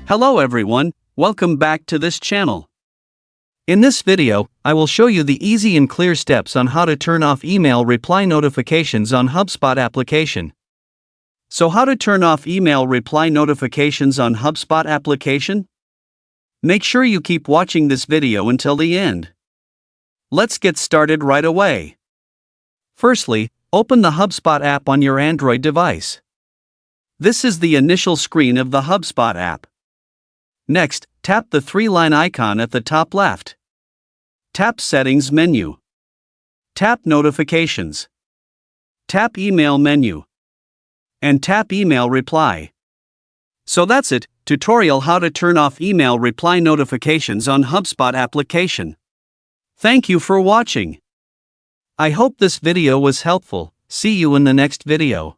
Hello everyone, welcome back to this channel. In this video, I will show you the easy and clear steps on how to turn off email reply notifications on HubSpot application. So how to turn off email reply notifications on HubSpot application? Make sure you keep watching this video until the end. Let's get started right away. Firstly, open the HubSpot app on your Android device. This is the initial screen of the HubSpot app. Next, tap the three-line icon at the top left. Tap Settings menu. Tap Notifications. Tap Email menu. And tap Email Reply. So that's it, tutorial how to turn off email reply notifications on HubSpot application. Thank you for watching. I hope this video was helpful. See you in the next video.